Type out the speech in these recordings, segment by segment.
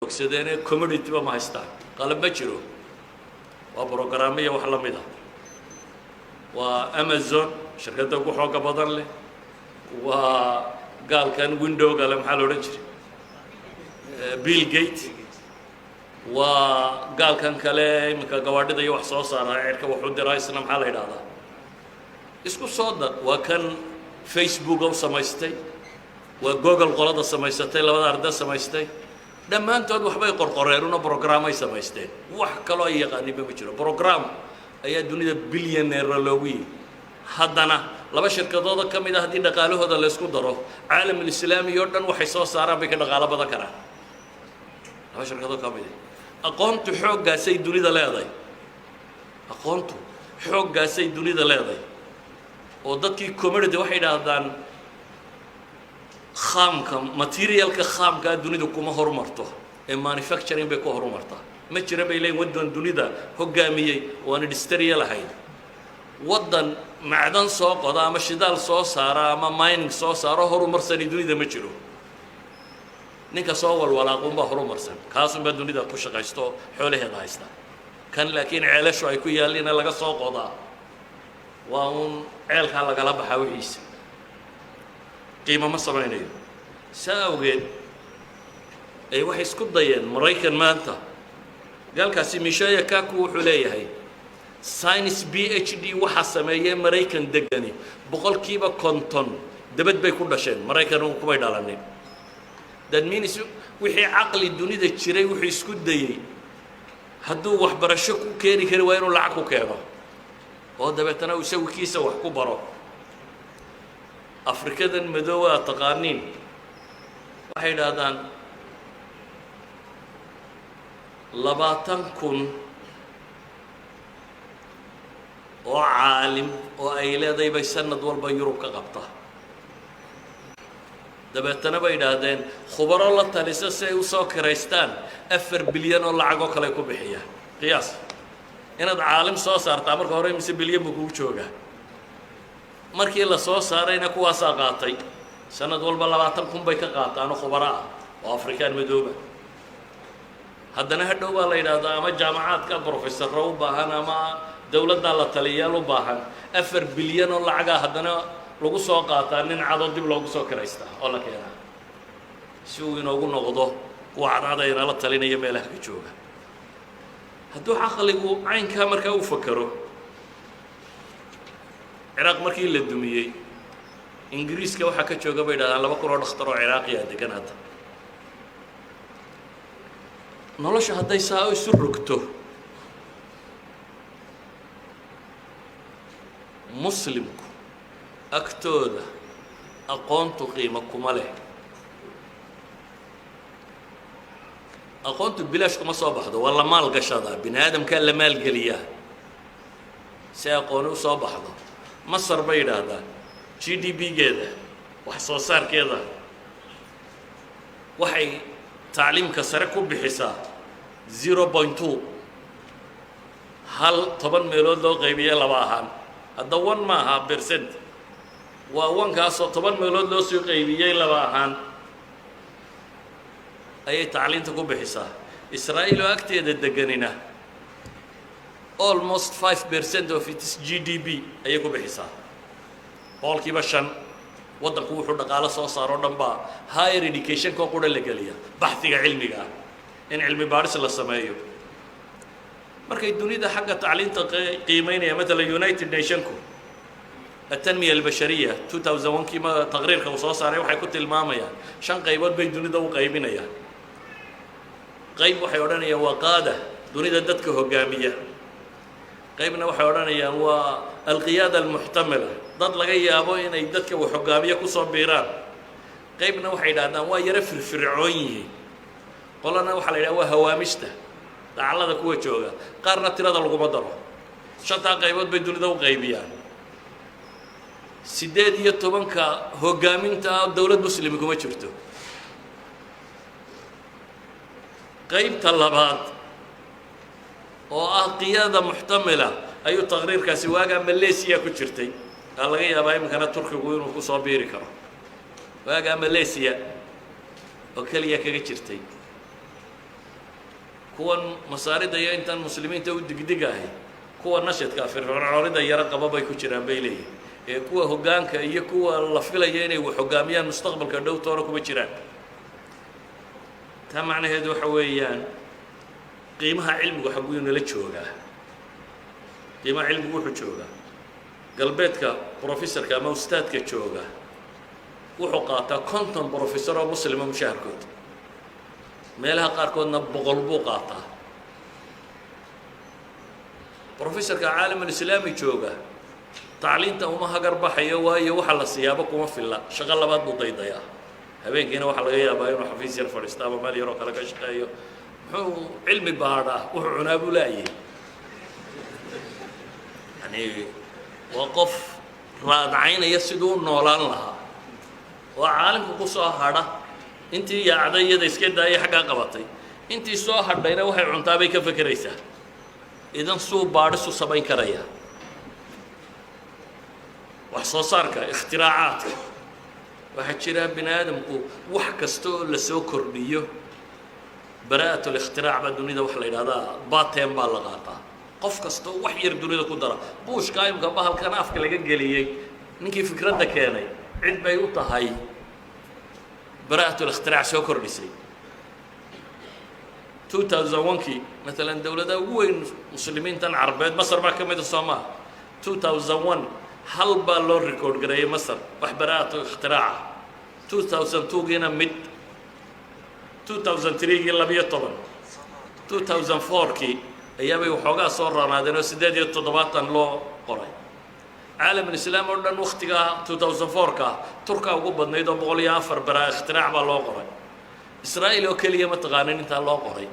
joogsadeen commodity ba ma haystaan qalab ma jiro waa programmiya wax la mid ah waa Amazon shirkadda ugu xooga badan leh waa gaalkan Windows la maxaa loo oran jiray Bill Gates waa gaalkan kale imika gawaadhida iyo wax soo saara cirka wuxuu diray isna maxaa la yiraahdaa isku soo dar waa kan Facebook oo samaystay waa Google qolada samaysatay labada arday samaystay dhammaantood waxbay qorqoreen una program ay samaysteen wax kale oo yaqaani ma jiro program ayaa dunida billionaire loogu yiri haddana laba shirkadood ka mid ah hadii dhaqaalahooda la isku daro caalamka islaamiga oo dhan waxay soo saaraan bay ka dhaqaale badan karaan laba shirkadood ka mid ah aqoontu xooggaasay dunida leedahay aqoontu xooggaasay dunida leedahay oo dadkii commodity waxay yiraahdaan khamka materialka khamka dunida kuma horumarto ee manufacturing bay ku horumartaa ma jira bay leeyihiin wadan dunida hogaamiyay oo aan industrial ahayn wadan macdan soo qoda ama shidaal soo saara ama mining soo saaro horumarsan dunida ma jiro ninka soo walwalaaqun ba horumarsan kaasun ba dunida ku shaqaysto xoolaheeda haysta kan laakiin ceelasho ay ku yaalina laga soo qodaa waa un ceelka laga baxaa wixiisa qiimo ma samaynayo saawgeed ay wax isku dayeen Mareykan maanta galkaasi Mishaya Kaku wuxuu leeyahay science PhD waxa sameeyay Mareykan degani boqolkiiba konton dabad bay ku dhasheen Mareykan uu kuma dhalanin that means wixii aqli dunida jiray wuxuu isku dayay hadduu wax barasho ku keeni karo waa inuu lacag ku keeno oo dabeetana uu sawirkiisa wax ku baro afrikadan madoowa taqaaniin waxay yiraahdaan 20,000 oo caalim oo ay leedahay bay sanad walba Yurub ka qabta dabeetana bay yiraahdeen khubaro la talisa si ay u soo kireystaan 4 bilyan oo lacag oo kale ku bixiya qiyaas inaad caalim soo saartaa marka hore mise bilyan buu ku joogaa markii la soo saarayna kuwaas qaatay sanad walba 20,000 bay ka qaataan khubaro ah oo Afrikaan madooba haddana hadhow baa la yiraahdaa ama jaamacaadka professor u baahan ama dawladda la taliyaal u baahan 4 bilyan oo lacag ah haddana lagu soo qaataa nin cado dib loogu soo kiraysta oo la keenaa si uu inoogu noqdo kuwa cadadayna la talinaya meelaha ka jooga hadduu aqligu caynka markaa u fakaro Iraq markii la dumiyay Ingiriiska waxa ka jooga bay dhadaan 200 dhakhtar oo Iraaqi ah degan hadda nolosha hadday saa isu rogto muslimku agtooda aqoontu qiimo kuma leh aqoontu bilaash kuma soo baxdo wala maal gashada binaadamka la maal galiya si aqoon u soo baxdo Masar bay yiraahdaan GDP geeda wax soo saarkeeda waxay tacliimka sare ku bixisaa 0.2 hal 10 meelood loo qaybiyay laba ahaan hadda 1 ma aha percent waa 1 kaas oo 10 meelood loo soo qaybiyay laba ahaan ayay tacliinta ku bixisaa Israa'iil oo agteeda deganina almost 5% of its GDP ayay ku bixisaa boqolkiiba 5 wadanku wuxuu dhaqaale soo saaro dhanba higher education ka qura la galiya baxtiga cilmiga in cilmi baaris la sameeyo markay dunida xagga tacliinta qiimeynaya مثلا United Nations التنمية البشرية 2001 كما تقرير كوصو صاري waxay ku tilmaamayaan 5 qaybood bay dunida u qaybinayaan qayb waxay oranayaan waa qaada dunida dadka hogaamiya qaybna waxay oranayaan waa alqiyada almuhtamila dad laga yaabo inay dadka wax hogaamiya ku soo biiraan qaybna waxay yiraahdaan waa yara firfircoon yihiin qolana waxa la yiraahdaa waa hawaamishta dacalada kuwa jooga qaarna tirada lagu daro 5 qaybood bay dunida u qaybiyaan 18 hogaaminta dawlad muslimi kuma jirto qaybta labaad oo ah qiyada muhtamila ayu taqriirkaasi waaga Malaysia ku jirtay laga yaabaa imkana Turkigu inuu ku soo biiri karo waaga Malaysia oo kaliya kaga jirtay kuwan masaarida iyo intaan muslimiinta u digdigahay kuwa nashadka fircoonida yara qaba bay ku jiraan bay leeyihiin ee kuwa hoggaanka iyo kuwa la filaya inay wax hoggaamiyaan mustaqbalka dhow toona kuma jiraan taa macnaheedu waxa weeyaan qiimaha cilmigu xaguu nala joogaa qiimaha cilmigu wuxuu joogaa galbeedka professorka ama ustaadka jooga wuxuu qaataa 50 professor oo muslima mushaharkood meelaha qaarkoodna 100 buu qaataa professorka caalam islaami jooga tacliinta uma hagar baxayo waayo waxa la siyaabo kuma filla shaqo labaad buu daydayaa habeenkiina waxa laga yaabaa inuu xafiis yar fadhiisto ama meel yar oo kale ka shaqeeyo muxuu cilmi baadhaa wuxuu cunaa buu leeyahay yani وقف raadcaynaya siduu noolaan lahaa waa caalamku ku soo hadha intii yaacdayada iska daayay xagga qabatay intii soo hadhayna waxay cuntaa bay ka fakaraysaa idan suu baadhisu samayn karaya wax soo saarka ikhtiraacaatka waxaa jira bini aadamku wax kasta oo la soo kordhiyo baraa'atul ikhtirac baa dunida wax la yidhahdaa baten baa la qaataa qof kasta wax yar dunida ku dara buushka imka bahalkan afka laga geliyay ninkii fikradda keenay cid bay u tahay baraa'atul ikhtirac soo kordhisay 2001kii مثلا dawladda ugu weyn muslimiintan carbeed masar baa ka mid ah Soomaa 2001 hal baa loo record gareeyay masar wax baraa'atul ikhtirac 2002giina mid 2003gii 12 2004kii ayaabay waxoogaa soo raanaadeen oo 87 loo qoray caalam islaam oo dhan waqtiga 2004ka turka ugu badnayd oo 104 baraa ikhtirac baa loo qoray israa'iil oo kaliya ma taqaanin inta loo qoray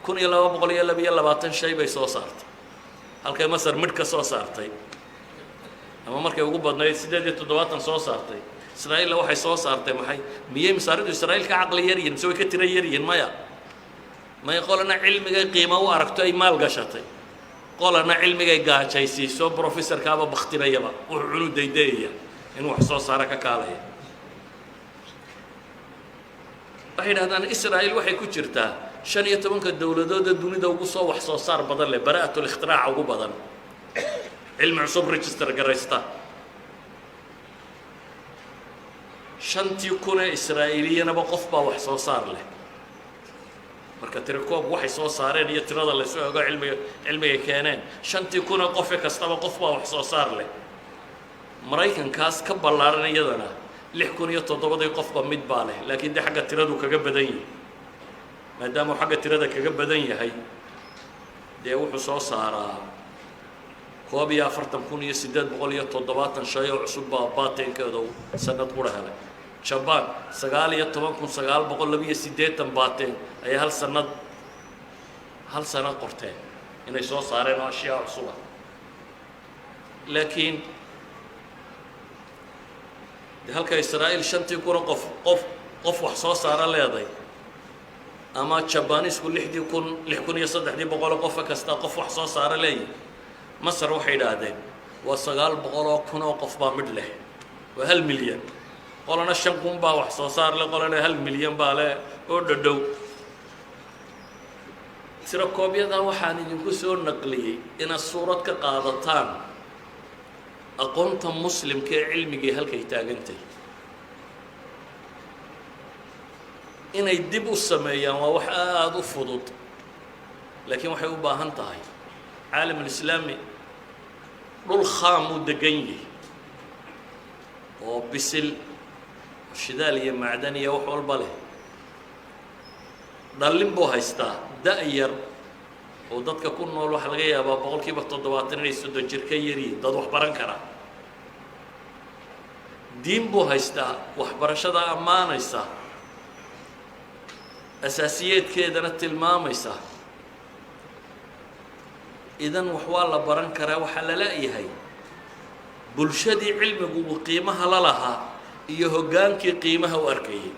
1222 shay bay soo saartay halkay masar mid ka soo saartay ama markay ugu badnayd 87 soo saartay israa'iil waxay soo saartay maxay miyay masaaridu israa'iil ka aqli yar yihiin soo ka tira yar yihiin maya ما يقولنا علمي قيمة وأركتو أي مال قشطي قولنا علمي قاچايسي سو بروفيسور كابا بختنا يبا وعنو ديدية إنو حصوص هاركا كالية وحين هذا إسرائيل وحي كجرتا شان يتبنك الدولة دوني دو قصة وحصوص صار بدل براءة الاختراع وقو بدل علم عصب ريجستر قريستا شان تيكون إسرائيليا نبقف وحصوص صار له marka tirakoob waxay soo saareen iyo tirada la soo ogaa cilmiga keeneen shantii kuna qof kastaba qof baa wax soo saar leh maraykankaas ka ballaaran iyadana 6007 qofba mid baa leh laakiin de xagga tiradu kaga badan yahay maadaama xagga tirada kaga badan yahay de wuxuu soo saaraa 44870 shay oo cusub baa baatenkooda sanad qura helay شبان سقالية طبعاً كن سقال بقول لبيه سيدات باتين أي هل سنة قرتين إن يسوع صارين أشياء عصوبة لكن هل كإسرائيل شنتي كورا قف وحصو صار لا يضي أما شبانيس كل حد يكون يصدق دي بقول قف كستا قف وحصو صار لي مصر وحيد هذين وسقال بقول كنا قف بامدله وهل مليون قولنا شنكم با وحصو صار له قولنا هل مليون با له oo dhadhow sira koobiyada waxaan idinku soo naqliyay in suurad ka qaadataan aqoonta muslimka ee cilmiga halkay taagantay inay dib u sameeyaan waa wax aad u fudud laakiin waxay u baahan tahay caalam islaami dhul khaam u degan yahay oo bisil شدالية معدنية وحول باله دالين بو هايستا داير ودادك كون نول waxa laga yaabaa boqolkiiba 70 jirka yari dad wax baran kara diin buu haystaa wax barashada amaanaysa asaasiyeedkeedana tilmaamaysa idan wax waa la baran karaa waxa la leeyahay bulshadii cilmigu qiimaha la lahaa iyo hogaankii qiimaha u arkayay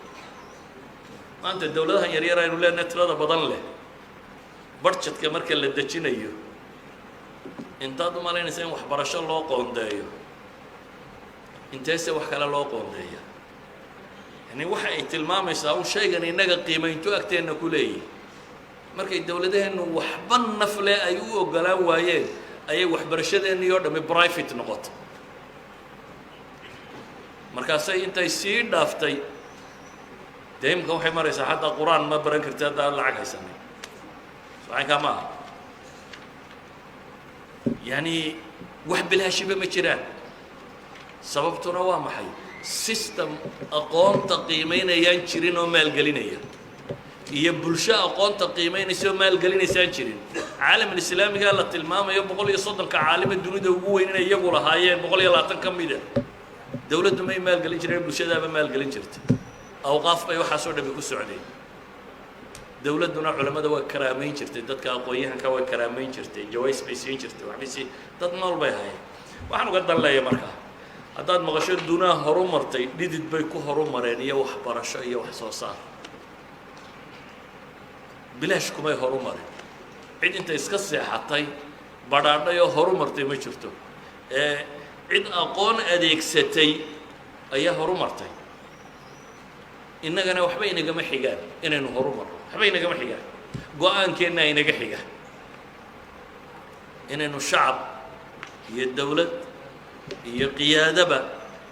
maanta dawladaha yar yar aynu leenahay tirada badan leh budgetka marka la dejinayo intaad u malaynaysa in waxbarasho loo qoondeeyo inteese wax kale loo qoondeeya yani waxa ay tilmaamaysaa uu shaygan inaga qiimayntu agteena ku leeyahay markay dawladaheennu waxba nafle ay u ogolaan waayeen ayay waxbarashadeennii oo dhammi private noqotay markaasay intay sii dhaaftay dee imika waxay maraysaa xataa qur-aan ma baran karti haddaa lacag haysanay socaynkaa ma aha yani wax bilaashiba ma jiraan sababtuna waa maxay system aqoonta qiimaynayaan jirin oo maalgelinaya iyo bulsho aqoonta qiimaynaysa oo maalgelinaysaan jirin caalamulislaamigaa la tilmaamayo 130 caalime dunida ugu weyn inay iyagu lahaayeen 120 ka mida dawladdu may maalgelin jireen bulshadaaba maalgelin jirtay awqaaf bay waxaasoo dhammi ku socdeen dawladduna culamada waa karaamayn jirtay dadka aqoon-yahanka way karaamayn jirtay jaways bay siin jirtay waxbay dad nool bay hayeen waxaan uga dan leeyahay markaa haddaad maqasho dunaa horu martay dhidid bay ku horu mareen iyo waxbarasho iyo wax soo saar bilaash kumay horu marin cid intay iska seexatay badhaadhay oo horu martay ma jirto cid aqoon adeegsatay ayaa horu martay innagana waxba inagama xigaan inaynu horu marno waxba inagama xigaan go-aankeenna inaga xiga inaynu shacab iyo dawlad iyo qiyaadaba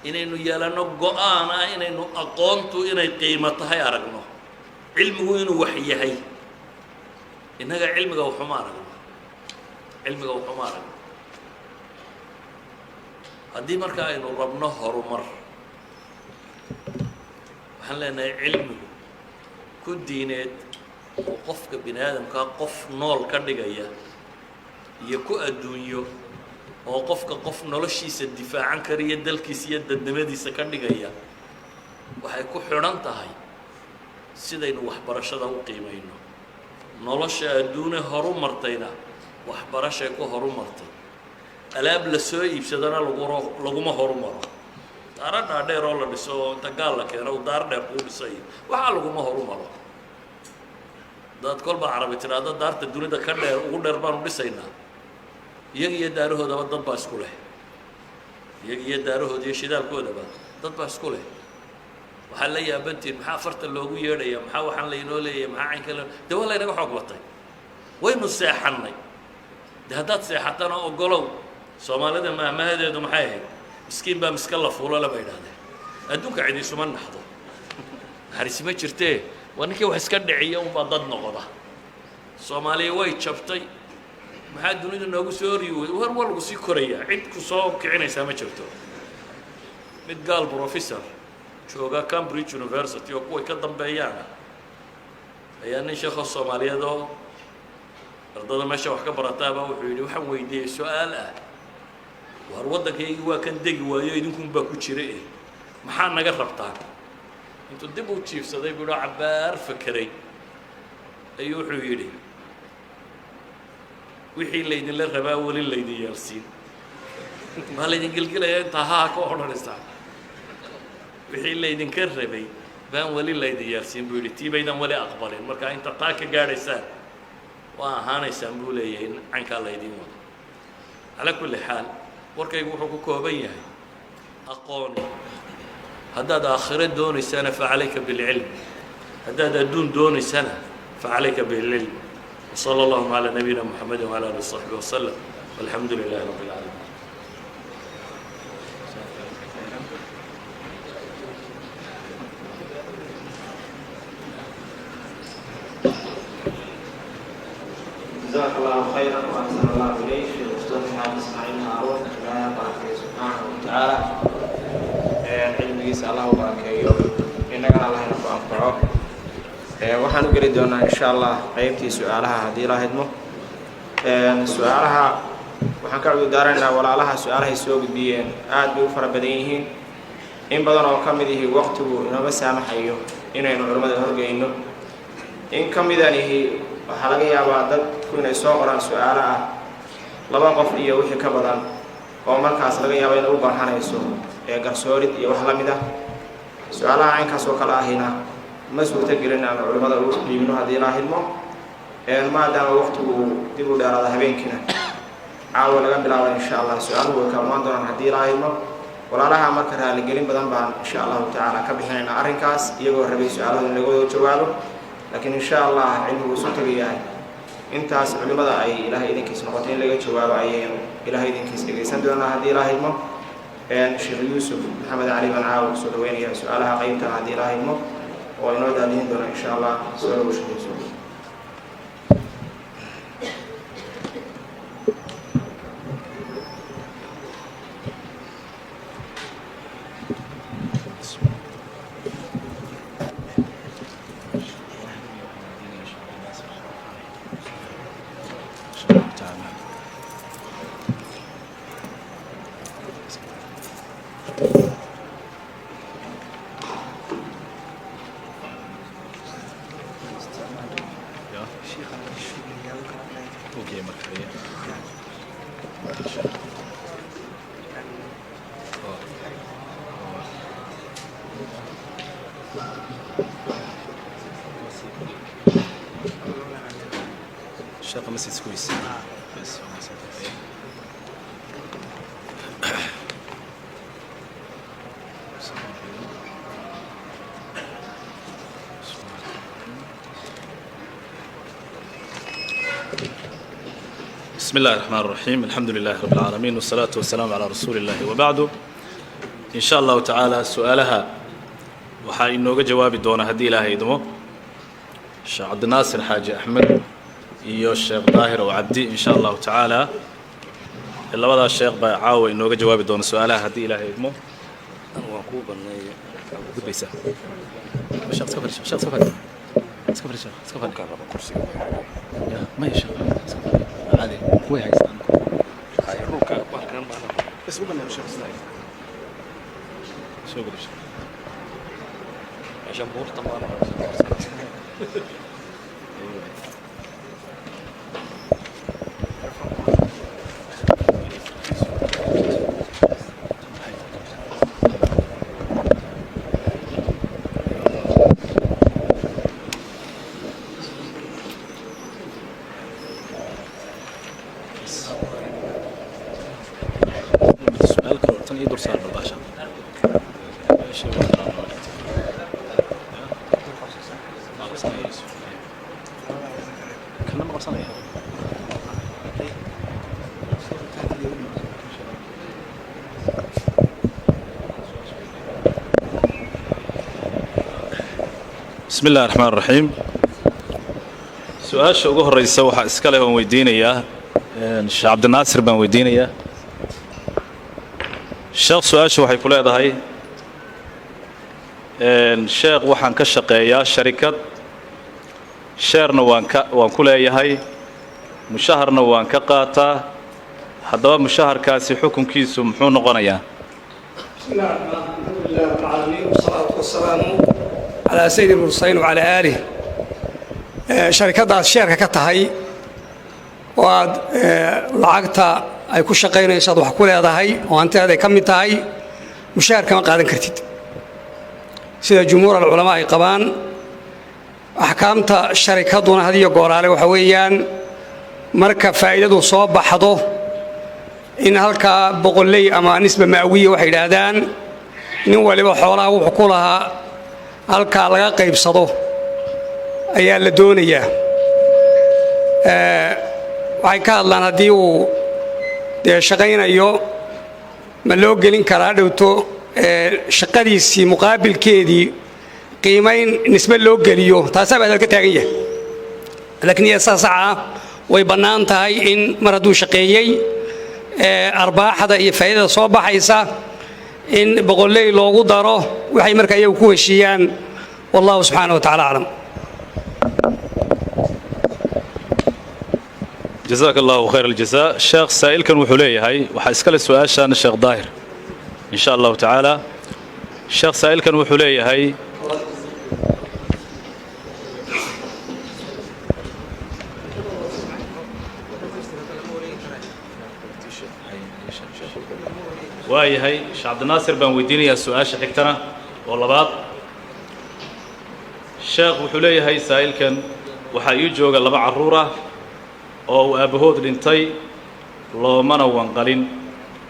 inaynu yeelano go-aan ah inaynu aqoontu inay qiimo tahay aragno cilmigu inuu wax yahay innaga cilmiga waxuma aragno haddii marka aynu rabno horumar waxaan leenahay cilmigu ku diineed oo qofka bini aadamkaa qof nool ka dhigaya iyo ku adduunyo oo qofka qof noloshiisa difaacan kariya dalkiisa iyo dadnimadiisa ka dhigaya waxay ku xidhan tahay sidaynu waxbarashada u qiimayno nolosha adduune horu martayna waxbarashay ku horu martay alaab la soo iibsadana laguma horu maro daara dhaadheer oo la dhiso oo inta gaal la keeno u daar dheer kuu dhisay waxaa laguma horu maro dad kolba carabi tiraahdo daarta dunida ka dheer ugu dheer baanu dhisaynaa iyaga iyo daarahoodaba dad baa isku leh iyaga iyo daarahooda iyo shidaalkoodaba dad baa isku leh waxaa la yaabantiin maxaa farta loogu yeedhaya maxaa waxaan laynoo leeyahay maxaa caynka dee waa laynaga xoog batay waynu seexannay de haddaad seexatana ogolow soomaalida maahmahadeedu maxay ahayd miskiin baa miska la fuulala bay idhahdeen adduunka cid isuma naxdo naxariisi ma jirtee waa ninkii wax iska dhiciya unbaa dad noqda soomaaliya way jabtay maxaa dunida noogu soo horiyi wey war waa lagu sii korayaa cid ku soo kicinaysaa ma jirto mid gaal professor jooga Cambridge University oo kuway ka dambeeyaan ayaa nin sheekho Soomaaliyeed oo ardada meesha wax ka barataaba wuxuu yidhi waxaan weydiiyey su'aal ah war waddankaygu waa kan degi waayo idinkunbaa ku jira maxaa naga rabtaan intuu dib u jiifsaday buu cabbaar fakeray ayuu wuxuu yidhi wixii laydinla rabaa weli laydin yeelsiin maa laydin gelgelaya intaa haa ka odhanaysaa wixii laydinka rabay baan weli laydin yeelsiin buu yidhi tii baydan weli aqbalin marka inta taa ka gaadhaysaan waa ahaanaysaan buu leeyahay in cankaa laydin wado calaa kulli xaal warkaygu wuxuu ku kooban yahay aqooni haddaad aakhiro doonaysana facalayka bilcilm haddaad adduun doonaysana facalayka bilcilm وصلى الله على نبينا محمد وعلى آله وصحبه وسلم والحمد لله رب العالمين جزاك الله خيرا واحسن الله اليك في الاستاذ محمد اسماعيل هارون لا يبارك سبحانه وتعالى علميس الله وبركاته انك الله ينفعه waxaan u geli doonaa insha Allah qaybtii su'aalaha hadii la hadmo su'aalaha waxaan ka cudur daaraynaa walaalaha su'aalaha soo gudbiyeen aad bay u fara badan yihiin in badan oo ka mid yihiin waqtigu inaba saamaxayo inaynu culimada horgeyno in ka mid anihi waxa laga yaabaa dad inay soo qoraan su'aalo ah laba qof iyo wixii ka badan oo markaas laga yaabo inay u baahanayso garsoorid iyo wax la mid ah su'aalaha aynkaas oo kala ahina مسؤول تجرين عن علماء المسلمين هذه راهلمه ما دام وقته دبوا دار هذا بينكنا عاول قبل إن شاء الله سؤاله وكمان دون هذه راهلمه ولا لها مركها لجرين بدن بان إن شاء الله تعالى كبحنا أرنكاس يقول ربي سؤاله اللي يقول جوابه laakiin insha allah cilmigu isu tagayahay intaas culimada ay ilaahay idinkiis noqotay in laga jawaabo ayaynu ilaahay idinkiis dhegaysan doonaa haddii ilaahay idmo sheekh yuusuf maxamed cali baan caawa kusoo dhaweynaya su-aalaha qaybtan haddii ilaahay idmo oo inoo daadihin doona insha allah soo dhawo sheekh yuusuf. الشقة مسيس كويس بس بسم الله الرحمن الرحيم الحمد لله رب العالمين والصلاة والسلام على رسول الله وبعد إن شاء الله تعالى سؤالها waxaa inooga jawaabi doona haddii ilaahay idmo sheekh cabdinaasir xaaji axmed iyo sheekh daahir oo cabdi insha allahu tacaala labadaas sheekh baa caawa inooga jawaabi doona su-aalaha haddii ilaahay idmo waan kuu banneeyay gudbaysaa maya sheekh caadi way haystaan dhulka markan baan bas u banneeyo sheekh soo gudubsha عشان بورت طبعا السؤال كان يدور صار بالباشا بسم الله الرحمن الرحيم سؤال شو جوه الرئيس وح إسكاله هو ويدينا يا الشيخ عبد الناصر بن ويدينا يا الشيخ سؤال شو حيقول هذا هاي الشيخ وحن كشقيا شركة شيرنا وان كل هاي مشاهرنا وان كقاتا حضوا مشاهر كاسي حكم كيسو محون غنيا بسم الله الرحمن الرحيم رب العالمين والصلاة والسلام على سيد المرسلين وعلى آله شركة الشركة كتهاي واد لعقتها أي كل شقين يصاد وحكول هذا هاي وأنت هذا كم تهاي مشاركة ما قاعدين كرتيد سيد جمهور العلماء قبان أحكامت الشركة دون هذه يقول عليه وحويان مركب فائدة صوب بحضه إن هلك بقول لي أما نسبة مئوية وحيد هذان إن هو اللي بحولها وحكولها هلك على قيب صدو أيام الدنيا waxay ka hadlaan haddii uu dee shaqaynayo ma loo gelin karaa dhowto shaqadiisii muqaabilkeedii qiimayn nisbe loo geliyo taasaa baa ka taagan yahay laakiin iyasa saca way bannaan tahay in mar hadduu shaqeeyey arbaaxda iyo faa'iidada soo baxaysa in boqolley loogu daro waxay markaa iyagu ku heshiiyaan wallahu subxaanahu wa tacaala aclam جزاك الله خير الجزاء الشيخ سائل كان وحوليه هاي وحاسكال سؤال شان الشيخ ظاهر إن شاء الله تعالى الشيخ سائل كان وحوليه هاي واي هاي عبد الناصر بن ويديني يا سؤال شحكتنا والله بعض الشيخ وحوليه هاي سائل كان وحيجوج الله بعرورة oo aabahood dhintay loomana wanqalin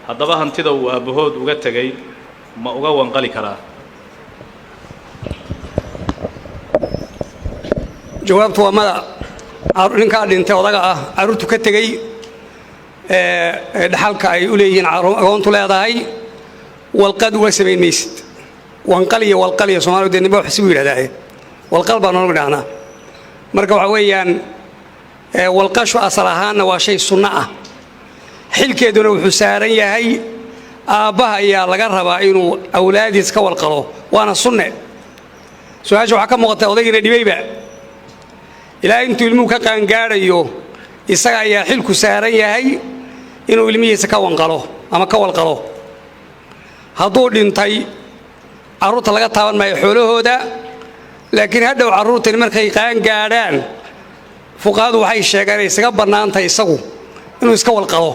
haddaba hantida uu aabahood uga tagay ma uga wanqali karaa jawaabtu waa mada ninkaa dhintay odaga ah carruurtu ka tegey dhaxalka ay u leeyihiin agoontu leedahay walqad uga samayn maysid wanqaliya walqaliya soomaalidu dee nimba wax isugu yidhahdaaye walqal baa noonu idhahnaa marka waxa weeyaan walqashu asal ahaanna waa shay sunno ah xilkeeduna wuxuu saaran yahay aabbaha ayaa laga rabaa inuu awlaadiis ka walqalo waana sunne su-aasha waxaa ka muuqata odaygiina dhibayba ilaa intuu ilmuhu ka qaangaadhayo isaga ayaa xilku saaran yahay inuu ilmihiisa ka wanqalo ama ka walqalo hadduu dhintay carruurta laga taaban maayo xoolahooda laakiin hadhow carruurtani markay qaangaadhaan fuqahadu waxay sheegeen inay isaga bannaantahay isagu inuu iska walqalo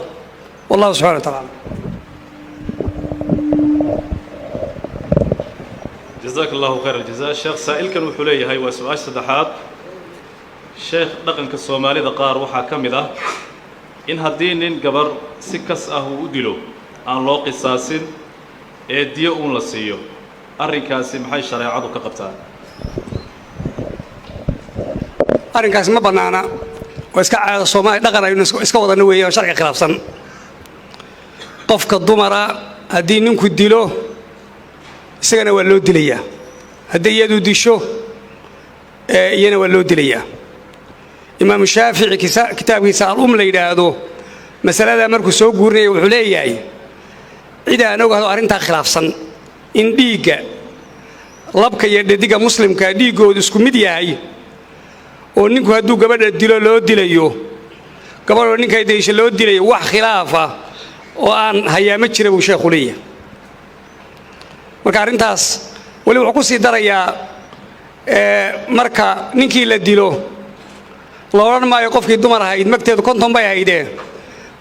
wallahu subxana wa tacaala جزاك الله خير الجزاء شيخ سائل كان وحوليه هاي وسؤال صدحات شيخ دقن كالصومالي دقار وحا كمدا إن هدين قبر سكس أهو ودلو عن لو قصاص ديو أون لسيو أرنكاسي محاي شريعة كقبتان arrinkaas ma bannaana oo iska caado Soomaali dhaqan aynu iska wada weeyo sharci khilaafsan qofka dumara haddii ninku dilo isagana waa loo dilayaa haddii iyadu disho iyana waa loo dilayaa imaam shaafici kitaabkiisa al la yidhaahdo masalada markuu soo guurinaya wuxuu leeyahay cid aan ogaado arrintaa khilaafsan in dhiigga labka iyo dhediga muslimka dhiiggoodu isku mid yahay oo ninku hadduu gabadha dilo loo dilayo gabadhoo ninkay daysha loo dilayo wax khilaafa oo aan hayaamo jira buu sheekhu leeyahay marka arrintaas weli wuxuu ku sii darayaa marka ninkii la dilo la odhan maayo qofkii dumar ahayd magteedu 50 bay ahaydeen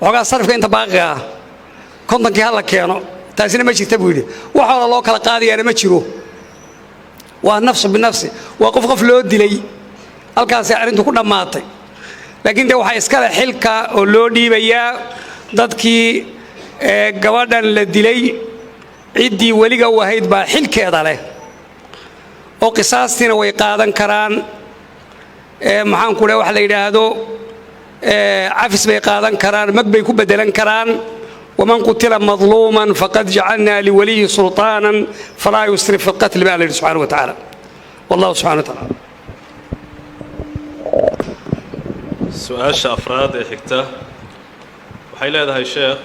waxoogaa sarifka inta baaqiga ah 50kii hala keeno taasina ma jirta buu yidhi waxoola loo kala qaadayaana ma jiro waa nafsu binafsi waa qof loo dilay halkaasay arrintu ku dhammaatay laakiin de waxaa iskale xilka oo loo dhiibayaa dadkii gabadhan la dilay ciddii weliga u ahayd baa xilkeeda leh oo qisaastiina way qaadan karaan maxaan ku dhahay wax la yidhaahdo cafis bay qaadan karaan mag bay ku beddelan karaan waman qutila madluuman faqad jacalnaa liwaliyi sulطaanan falaa yusrif fi lqatli baa la yidhi subxaana wa tacaala wallahu subxana wa tacaala su-aasha afraad ee xigta waxay leedahay sheekh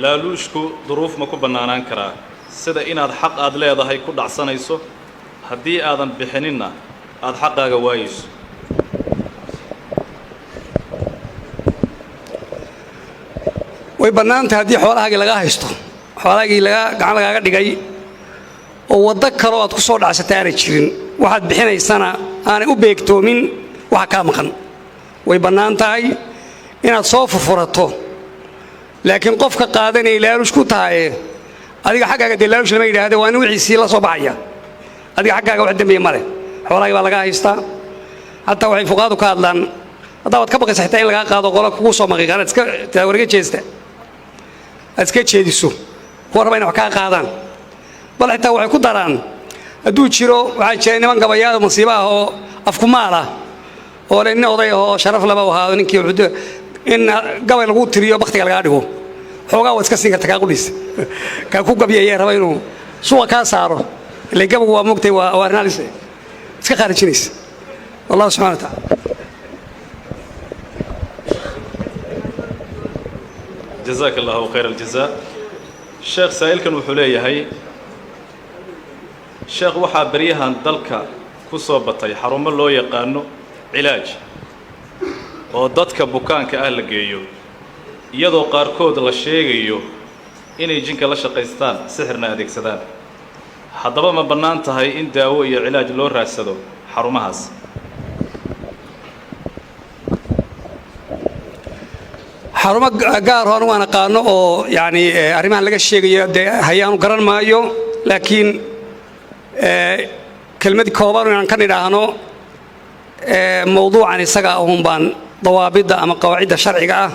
laaluushku duruuf ma ku bannaanaan karaa sida inaad xaq aad leedahay ku dhacsanayso haddii aadan bixininna aad xaqaaga waayayso way bannaantahay haddii xoolahaagii laga haysto xoolahaagii gacan lagaaga dhigay oo waddo kaloo aad ku soo dhacsatay aanay jirin waxaad bixinaysana aanay u beegtoomin waxa kaa maqan way bannaan tahay inaad soo furfurato laakiin qofka qaadanaya laaluush ku tahaye adiga xaggaaga dee laaluush lama yidhaahde waa nin wixiisii la soo baxaya adiga xaggaaga wax dembiya ma leh xoolahaagii baa laga haystaa hataa waxay fuqaadu ka hadlaan haddaa waad ka baqaysa xitaa in lagaa qaado qola kugu soo maqiiqaan aad warga jeesta aad iska jeediso kuwa raba inay wax kaa qaadaan bal xitaa waxay ku daraan hadduu jiro waxaa jira niman gabayaada masiibo ah oo afkumaal ah oo nin oday oo sharaf laba ahaado ninkii in gabay lagu tiriyo baktiga lagaa dhigo xoogaa waad iska siin karta kaa qudhiis kaa ku gabyaya raba inuu suuqa kaa saaro ilay gabagu waa moogtay waa arrinaalis iska khaarijinaysa wallahu subxana wa tacaala جزاك الله خير الجزاء الشيخ سائل كان وحوليه هاي الشيخ وحا بريهان دلك كصوبتي حرم الله يقانو علاج وددك بوكانك أهل جيو يدو قاركود لا شيغيو إني جنك لا شقيستان سحرنا هذيك سدان حضبا ما بنانتهاي إن داوو يا علاج لو راسدو حرمهاس xarumo gaar hoon waan aqaano oo yani arrimahan laga sheegayo dee hayaanu garan maayo laakiin kelmad kooban inaan ka nidhaahno mawduucan isaga ahun baan dawaabidda ama qawaacidda sharciga ah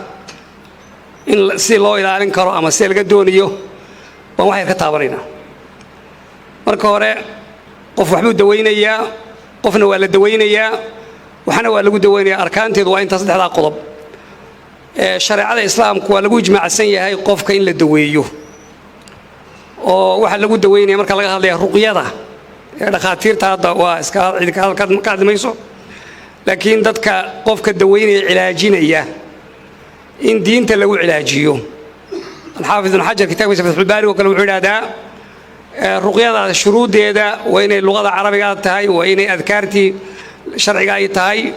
in si loo ilaalin karo ama si laga doonayo baan wax yar ka taabanaynaa marka hore qof waxbuu dawaynayaa qofna waa la daweynayaa waxna waa lagu daweynayaa arkaanteedu waa inta saddexda qodob shareecada islaamku waa lagu ijmaacsan yahay qofka in la daweeyo oo waxa lagu daweynaya marka laga hadlayo ruqyada dhakhaatiirta hadda waa iska ka hadlayso laakiin dadka qofka daweynaya cilaajinaya in diinta lagu cilaajiyo الحافظ ابن حجر كتابه فتح الباري وكل وحده رقية الشروط ده وين اللغة العربية تهاي وين أذكارتي شرعية تهاي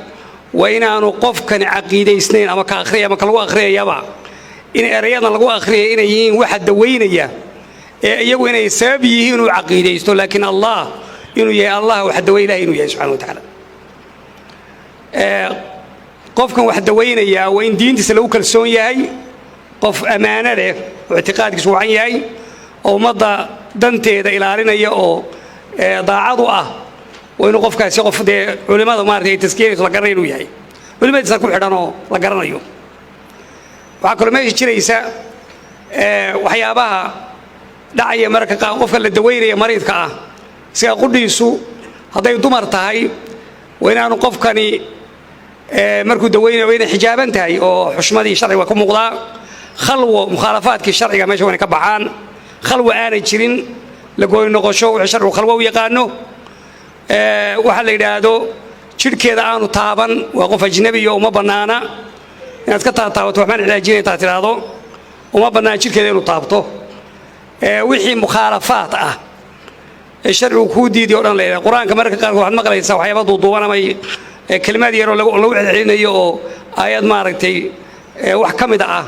وين أنا قف كان عقيدة سنين أما كآخرية أما كلغة آخرية يبع إن أريانا لغة آخرية إن يين واحد دوين يا وين يساب يهين عقيدة يستو لكن الله إنه يا الله واحد دوين إنه يا سبحانه وتعالى قف كان واحد دوين يا وين دين تسلوك السون يهاي qof amaana leh oo i'tiqaadkiisu wacan yahay oo ummadda danteeda ilaalinaya oo daacad u ah waa inuu qofkaasi qof dee culimada maartay taskiyeeyay la garanayo inuu yahay culimadiisa ku xidhan oo la garanayo waxa kale meesha jiraysa waxyaabaha dhacaya marka qofka la daweynaya mariidka ah sida qudhiisu hadday dumar tahay waa inaanu qofkani markuu daweynayo inay xijaaban tahay oo xushmadii sharciga ku muuqdaa خلوة مخالفات كشرعية ما شوفنا كبعان خلوة أنا جرين لقول نقاشوا وشرع خلوة ويقانو وحلا يدادو شركة ذا أنو طابا وقف أجنبي يوم بنانا يعني تكتر طابته وحنا علاجين تعتراضو وما بنانا شركة ذا طابته وحي مخالفات الشرع كودي ديوران ليلة القرآن كمرك قال واحد ما قال يسوي حياة ضوضو أنا ما كلمات يرو لو علينا يو آيات ماركتي وحكم ده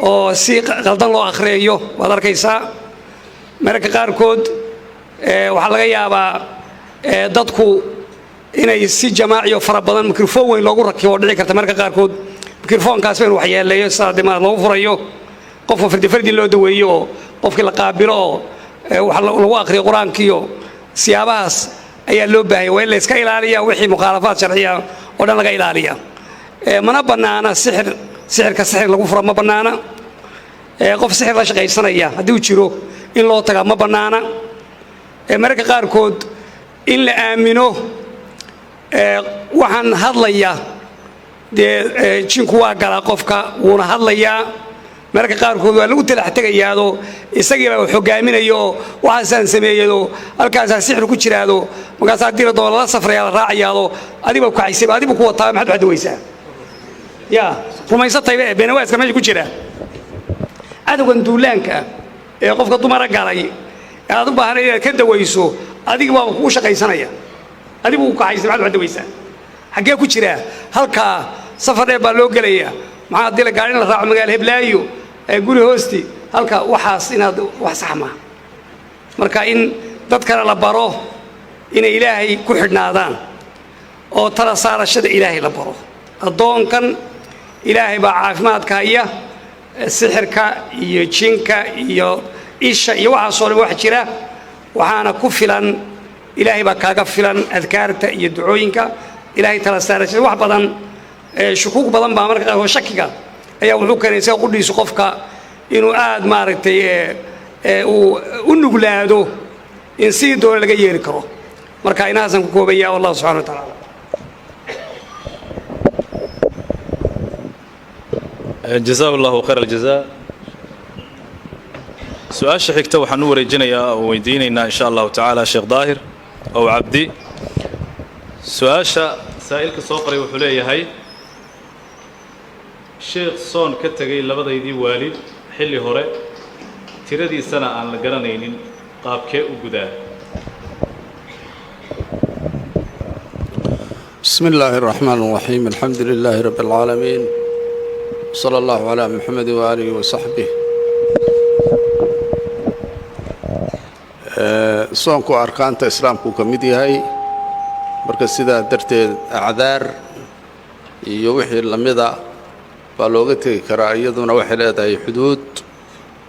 oo si qaldan loo akhriyo waad arkaysaa marka qaarkood waxa laga yaabaa dadku inay si jamaaciyo fara badan mikrofoon weyn loogu rakibo dhici karta marka qaarkood mikrofoonkaas weyn wax yeelayo saadima loo furayo qofka fardi loo daweeyo qofkii la qaabilo wax lagu akhriyo quraankiyo siyaabahaas ayaa loo baahay waa in la iska ilaaliyo wixii mukhalafaad sharciya oo dhan laga ilaaliyo mana banaana sixirka sixir lagu furo ma banaana qof sixir la shaqaysanaya hadii uu jiro in loo taga ma banaana marka qaarkood in la aamino waxaan hadlaya jinku waa gala qofka wuuna hadlaya marka qaarkood waa lagu talax tagayaado isagii baa xogaaminayo waxaan sameeyado halkaas sixir ku jiraado markaas hadii la la safraya raaciyaado adiba ku xisib adiba ku wataa maxad waxad weysaa يا rumaysatay beenawaaska meesha ku jira adawgan duulaanka qofka dumar galay aad u baahan inaad ka dawayso adiga waa ku shaqaysanaya adigu ku xaysan waxaad wadawaysaa xagee ku jira halka safar dheer baa loo galaya maxaa dila gaarin la raaco magaal Hiblaayo guri hoosti halka waxaas inaad wax saxma marka in dadkana la baro in ilaahay ku xidhnaadaan oo tala saarashada ilaahay la baro adoonkan ilaahay baa caafimaadka haya sixirka iyo jinka iyo isha iyo waxa soo wax jira waxaana ku filan ilaahay baa kaaga filan adkaarta iyo ducooyinka ilaahay tala saarashada wax badan shukuuk badan baa marka oo shakiga ayaa wuxuu keenaysaa qudhiisu qofka inuu aad maaragtay u nuglaado in si doon laga yeeri karo marka inaasan ku koobaya wallahu subhanahu wa ta'ala جزاه الله خير الجزاء سؤال شحكته وحنو ورجينا ويديننا إن شاء الله تعالى شيخ ظاهر أو عبدي سؤال سائلك صوقري وحليه هاي شيخ صون كتجي لبض يدي والد حلي هراء تردي سنة عن الجرانين قابك وجدا بسم الله الرحمن الرحيم الحمد لله رب العالمين صلى الله على محمد وآله وصحبه صونكو أركانتا إسلامكو كميدي هاي مركز سيدا درتي أعذار يوحي اللميدا فالوغتي كرايدنا وحي لدي حدود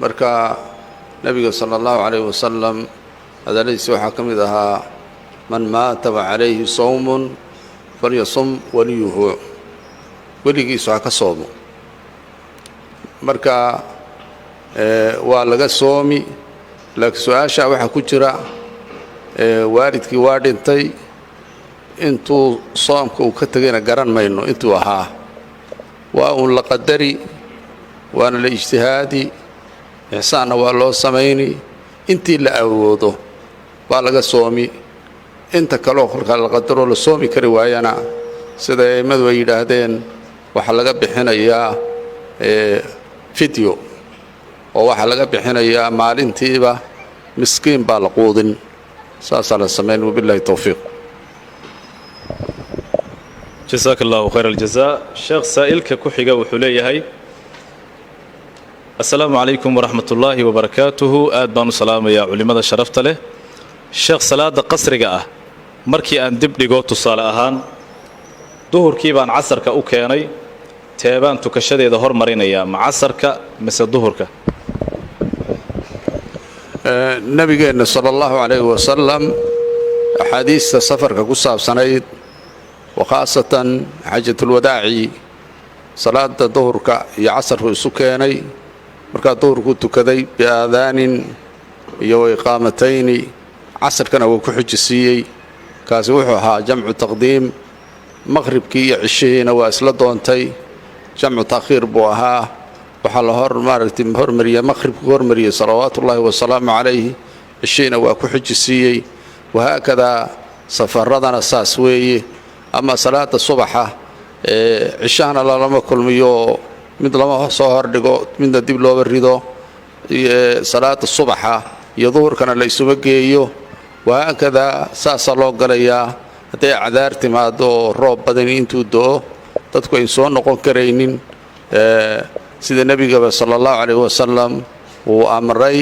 مركا نبي صلى الله عليه وسلم هذا ليس وحكمدها من مات وعليه صوم فليصم وليه وليه سوحك صوم marka waa laga soomi laakiin su'aasha waxa ku jira waalidkii waa dhintay intuu soomka uu ka tegayna garan mayno intuu ahaa waa uun la qadari waana la ijtihaadi ixsaanna waa loo samayni intii la awoodo baa laga soomi inta kaloo kolkaa la qadaroo la soomi kari waayana sida a'immadu ay yidhaahdeen waxaa laga bixinayaa fidyo oo waxaa laga bixinayaa maalintiiba miskiin baa la quudin saasaa la samayn wabillahi towfiiq jasaaka allahu khayr aljazaa sheekh saa'ilka ku xiga wuxuu leeyahay assalaamu calaykum waraxmat ullaahi wabarakaatuhu aad baan u salaamayaa culimmada sharafta leh sheekh salaada qasriga ah markii aan dib dhigo tusaale ahaan duhurkii baan casarka u keenay teebaan tukashadeeda hormarinayaa ma casarka mise duhurka nabigeenna sala allahu calayhi wasalam axaadiista safarka ku saabsanayd wakhaasatan xaajatulwadaaci salaada duhurka iyo casarku isu keenay markaa duhurkuu tukaday biaadaanin iyo iqaamatayni casarkana wuu ku xujisiiyey kaasi wuxuu ahaa jamcu taqdiim maqhribkii iyo cishihiina waa isla doontay jamcu taakhiir buu ahaa waxaa la hormariyey maqhribkuu hormariyey salawaatuullaahi wasalaamu calayh cishihiina waa ku xujisiiyey wahaakadaa safaradana saas weeye ama salaada subaxa cishahana lalama kulmiyo mid lama soo hordhigo midna dib looba rido salaada subaxa iyo duhurkana la isuma geeyo wahaakadaa saasaa loo galayaa hadday cadaar timaado oo roob badani intuu do'o dadku ayn soo noqon karaynin sida nebigaba sala allahu calayh wasalam wuu amray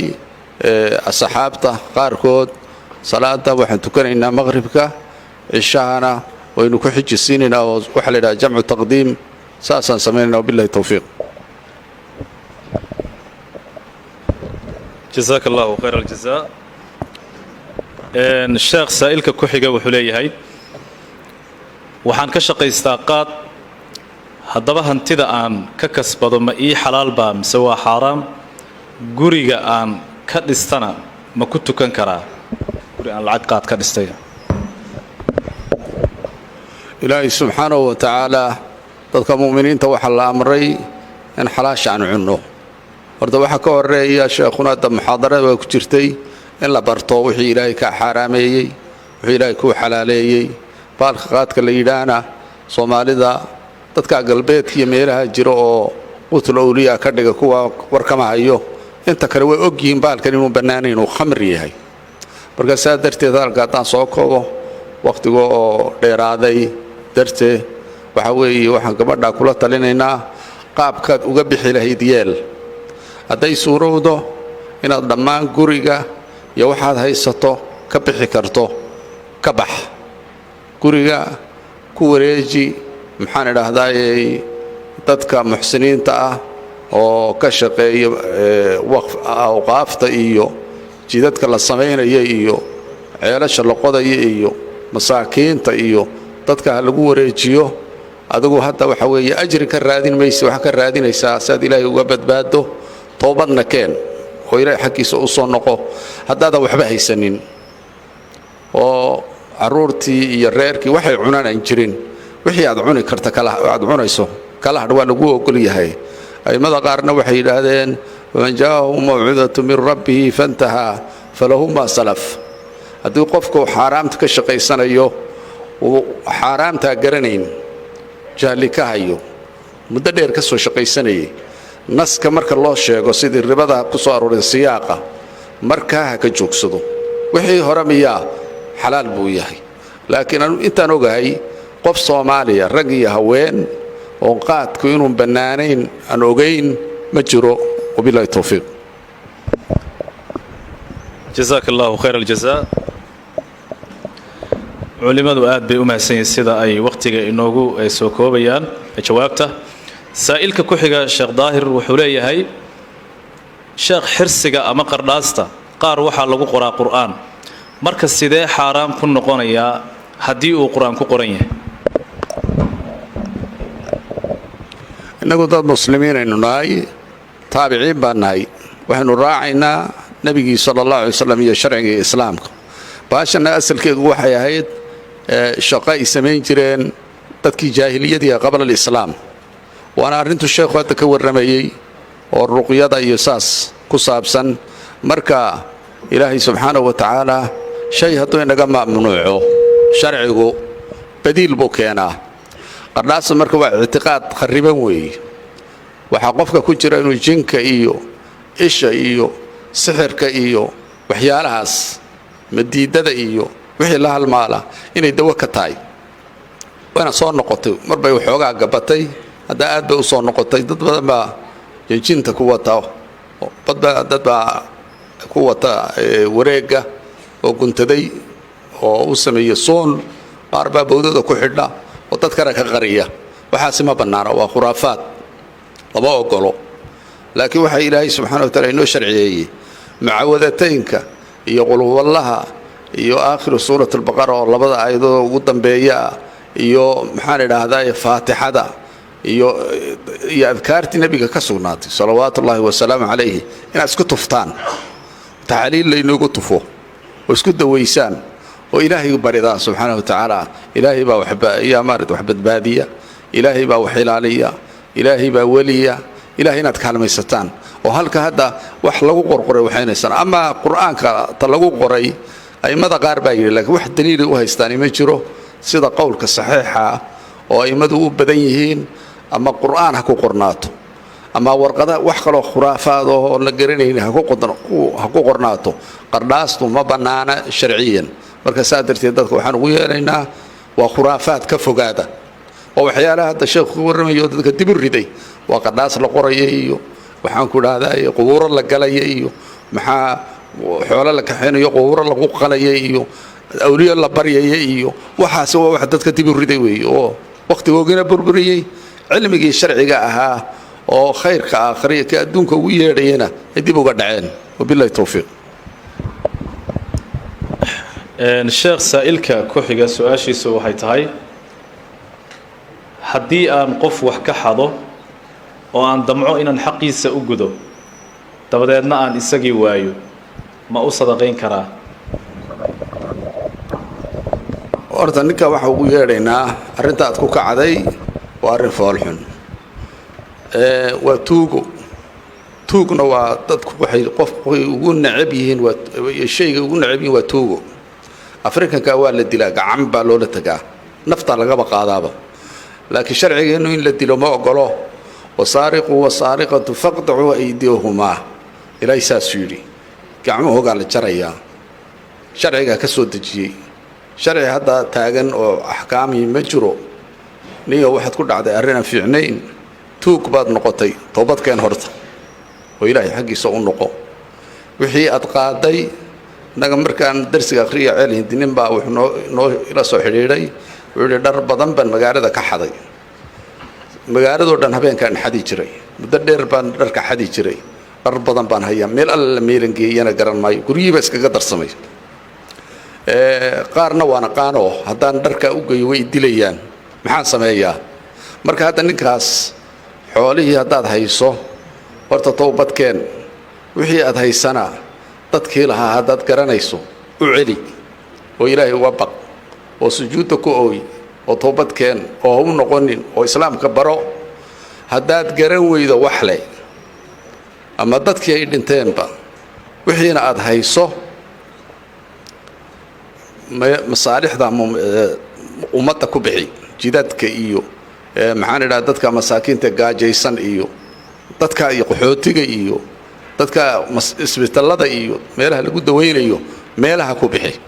asxaabta qaarkood salaada waxaan tukanaynaa maqhribka cishahana waynu ku xijisiinaynaa oo waxaa la yidhaha jamcu taqdiim saasaan samaynayna wabillahi towfiiq jasaaka allahu khayr aljazaa sheekh saa'ilka ku xiga wuxuu leeyahay waxaan ka shaqaystaa qaad haddaba hantida aan ka kasbado ma ii xalaal baa mise waa xaaraam guriga aan ka dhistana ma ku tukan karaa guri aan lacag qaad ka dhistay ilaahay subxaanahu wa tacaalaa dadka mu'miniinta waxaa la amray in xalaasha aan cunno horta waxaa ka horeeya sheekhuna hadda muxaadarada waa ku jirtay in la barto wixii ilaahay ka xaaraameeyey wixii ilaahay kuu xalaaleeyey baalka qaadka la yidhaahna soomaalida dadka galbeedka iyo meelaha jira oo qutul awliya ka dhiga kuwa warkama hayo inta kale way ogyihiin baalkan inuu bannaanayn uu khamri yahay marka saa darteed halka haddaan soo koobo wakhtiga oo dheeraaday darteed waxaa weeye waxaan gabadhaa kula talinaynaa qaabkaad uga bixi lahayd yeel hadday suurowdo inaad dhammaan guriga iyo waxaad haysato ka bixi karto ka bax guriga ku wareeji maxaan idhaahdaaye dadka muxsiniinta ah oo ka shaqeeya awqaafta iyo jidadka la samaynaya iyo ceelasha la qodaya iyo masaakiinta iyo dadka ha lagu wareejiyo adigu hadda waxa weeye ajri ka raadin maysa waxaa ka raadinaysaa saad ilaahay uga badbaado toobadna keen oo ilaahay xaggiisa u soo noqo haddaadan waxba haysanin oo carruurtii iyo reerkii waxay cunaan aan jirin wixii aad cuni karta aad cunayso kala hadh waa lagu ogol yahay a'immada qaarna waxay yidhaahdeen waman jaa'ahu mawcidatu min rabbihi fantahaa falahu maa salaf haddii qofku xaaraamta ka shaqaysanayo uu xaaraamtaa garanayn jahli ka hayo muddo dheer ka soo shaqaysanayay naska marka loo sheego sidii ribada ku soo arooray siyaaqa markaa ha ka joogsado wixii hore miyaa xalaal buu yahay laakiin intaan ogahay qof soomaaliya rag iyo haween oo qaadku inuu bannaanayn aan ogayn ma jiro wabillahi towfiiq jasaaka allahu khayr aljazaa culimmadu aad bay u mahadsan yihiin sida ay wakhtiga inoogu soo koobayaan jawaabta saa'ilka ku xiga sheekh daahir wuxuu leeyahay sheekh xirsiga ama qardhaasta qaar waxaa lagu qoraa qur'aan marka sidee xaaraam ku noqonayaa haddii uu qur'aan ku qoran yahay innagu dad muslimiinaynu nahay taabiciin baan nahay waxaynu raacaynaa nebigii sala allahu alay wasalam iyo sharciga islaamka baashanna asalkeedu waxay ahayd shaqo ay samayn jireen dadkii jaahiliyadii qabla alislaam waana arrintu sheekhu hadda ka warramayey oo ruqyada iyo saas ku saabsan marka ilaahay subxaanahu wa tacaala shay hadduu inaga mamnuuco sharcigu badiil buu keenaa qardhaasa marka waa ictiqaad khariban weeye waxaa qofka ku jira inuu jinka iyo isha iyo sixirka iyo waxyaalahaas madiidada iyo wixii la halmaala inay dawo ka tahay waana soo noqotay mar bay waxoogaa gabatay hadda aad bay u soo noqotay dad badan baa jinta ku wata dad baa ku wata wareegga oo guntaday oo u sameeya soon qaar baa bawdada ku xidha oo dad kale ka qariya waxaasi ma bannaana waa khuraafaad lama ogolo laakiin waxaa ilaahay subxaana wa taala inoo sharciyeeyey mucaawadataynka iyo qulhuwallaha iyo aakhiru suurat albaqara oo labada aayadoo ugu dambeeya ah iyo maxaan idhaahdaa faatixada iyo adkaartii nebiga ka sugnaatay salawaatu ullaahi wasalaamu calayhi inaad isku tuftaan taxaliil laynoogu tufo oo isku dawaysaan oo ilaahay baridaa subxaana wa tacaala ilaahay baa wax badbaadiya ilaahay baa wax ilaaliya ilaahay baa weliya ilaahay inaad kaalmaysataan oo halka hadda wax lagu qorqoray waxaynaysaan ama qur'aanka ta lagu qoray a'immada qaar baa yidhi laakiin wax daliili u haystaani ma jiro sida qowlka saxiixa oo a'immadu u badan yihiin ama qur'aan ha ku qornaato ama warqada wax kaloo khuraafaad oo la garanaynin ha ku qornaato qardhaastu ma bannaana sharciyan marka saa darteed dadka waxaan ugu yeelaynaa waa khuraafaad ka fogaada oo waxyaalaha hadda sheekhu ka warramayo dadka dib u riday waa qardhaas la qoraya iyo waxaan ku dhahdaa qubuuro la galaya iyo maxaa xoolo la kaxaynayo qubuuro lagu qalaya iyo awliyo la baryaya iyo waxaasi waa wax dadka dib u riday weeye oo waqtigoogina burburiyey cilmigii sharciga ahaa oo khayrka aakhiriya ka adduunka ugu yeedhayana ay dib uga dhaceen wabillahi tawfiiq sheekh saa'ilka ku xiga su-aashiisu waxay tahay haddii aan qof wax ka xado oo aan damco inaan xaqiisa u gudo dabadeedna aan isagii waayo ma u sadaqayn karaa horta ninka waxa ugu yeedhaynaa arrinta aad ku kacday waa arrin foolxun waa tuugna waa dadku waxay qofkay ugu necab yihiin shayga ugu necab yihiin waa tuugo afrikanka waa la dilaa gacan baa loola tagaa naftaa lagaba qaadaaba laakiin sharcigeennu in la dilo ma ogolo wasaariqu wasaariqatu faqdacuu aydiyahumaa ilaahay saasuu yidhi gacmahoogaa la jarayaa sharcigaa ka soo dejiyey sharci hadda taagan oo axkaamii ma jiro niyo waxaad ku dhacday arrin aan fiicnayn tuug baad noqotay toobadkeen horta oo ilaahay xaggiisa u noqo wixii aad qaaday innaga markaan darsiga akhriya ceel hindinin baa wuxuu noo ila soo xidhiidhay wuxuu yidhi dhar badan baan magaalada ka xaday magaaladoo dhan habeenkaan xadi jiray muddo dheer baan dharka xadi jiray dhar badan baan hayaa meel alla la meelangeeyana garan maayo guryihiiba iskaga darsamay qaarna waan aqaanoo haddaan dharkaa u geeyo way dilayaan maxaan sameeyaa marka hadda ninkaas xoolihii haddaad hayso horta towbadkeen wixii aad haysana dadkii lahaa haddaad garanayso u celi oo ilaahay uga baq oo sujuudda ku ooy oo towbadkeen oo ha u noqonin oo islaamka baro haddaad garan weydo wax leh ama dadkii ay dhinteenba wixiina aad hayso masaalixda ummadda ku bixi jidadka iyo maxaan idhaha dadka masaakiinta gaajaysan iyo dadka iyo qaxootiga iyo dadka isbitallada iyo meelaha lagu dawaynayo meelaha ku bixi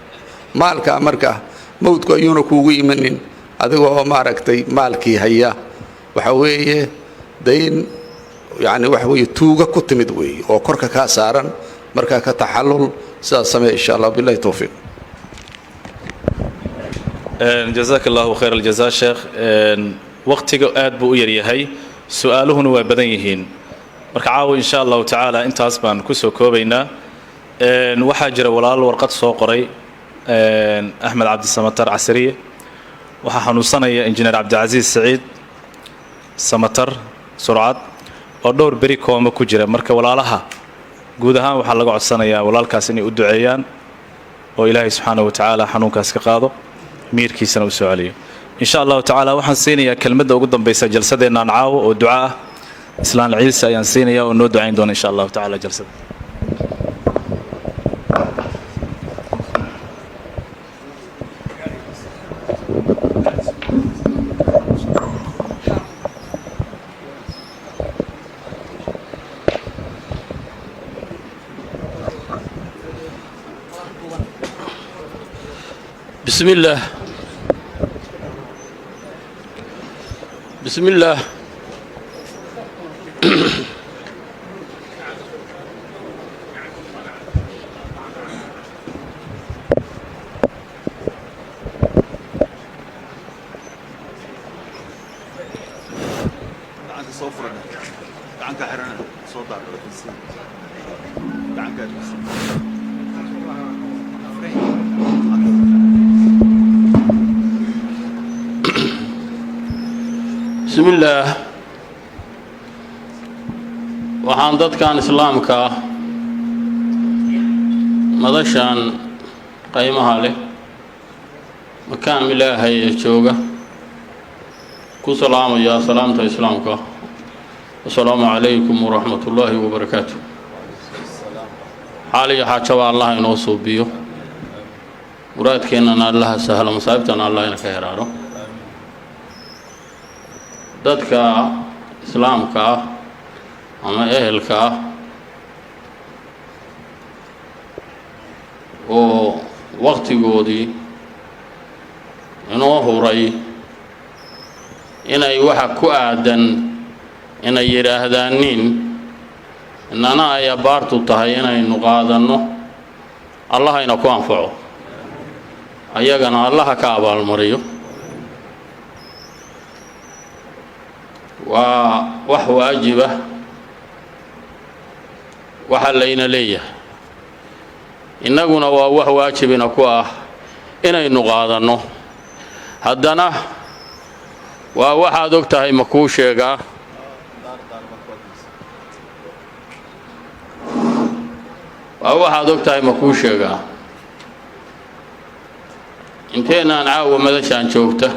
maalka marka mawdku ayuuna kuugu imanin adigoo maaragtay maalkii haya waxa weeye dayn yani waxa weeye tuuga ku timid weeye oo korka kaa saaran markaa ka taxallul sidaas samee insha allah billahi tawfiiq jazaaka allahu khayr aljaza sheekh waqtiga aad buu u yaryahay su-aaluhuna waa badan yihiin marka caawa insha allahu tacaala intaas baan kusoo koobaynaa waxaa jira walaal warqad soo qoray axmed cabdisamatar casriye waxaa xanuunsanaya injineer cabdicasiis saciid samatar surcad oo dhowr beri kooma ku jira marka walaalaha guud ahaan waxaa laga codsanayaa walaalkaas inay u duceeyaan oo ilaahay subxaanahu wa tacaala xanuunkaas ka qaado miirkiisana u soo celiyo in sha allahu tacaala waxaan siinayaa kelmadda ugu dambaysa jalsadeennan caawo oo duca ah islaan ciise ayaan siinayaa oo noo ducayn doona in sha allahu tacaala jalsada بسم الله بسم الله بسم الله waxaan dadkan islaamka ah madashan qaymaha leh makaan ilaahay ee jooga ku salaamaya salaamta islaamka assalaamu calaykum waraxmatullaahi wabarakaatuh xaaliya xaajaba allah inoo suubiyo muraadkeennana allaha sahlo masaa'ibtana allah ina ka heraaro dadka islaamka ah ama ehelka ah oo waqtigoodii inoo huray inay waxa ku aadan inay yidhaahdaan nin innana ay abbaartu tahay inaynu qaadanno allahayna ku anfaco ayagana allaha ka abaalmariyo waa wax waajiba waxa layna leeyahay innaguna waa wax waajibina ku ah inaynu qaadanno haddana waa waxaad og tahay ma kuu sheegaa waa waxaad og tahay ma kuu sheegaa inteennaan caawa madashaan joogta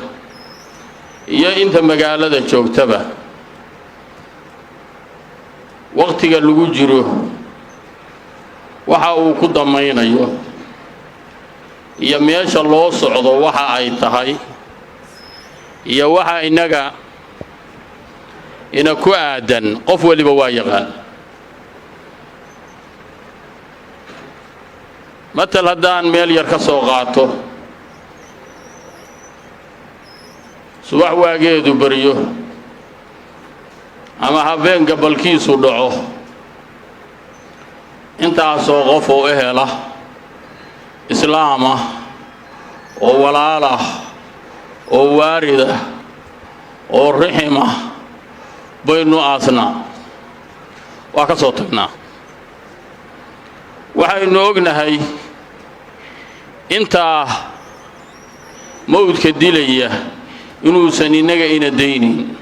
iyo inta magaalada joogtaba waqtiga lagu jiro waxa uu ku damaynayo iyo meesha loo socdo waxa ay tahay iyo waxa inaga ina ku aadan qof waliba waa yaqaan matal haddaan meel yar ka soo qaato subax waageedu baryo ama habeen gabalkiisu dhaco intaasoo qof oo ehela islaama oo walaala oo waarida oo rixima baynu aasnaa waa ka soo tagnaa waxaynu ognahay intaa mawdka dilaya inuusan innaga ina daynin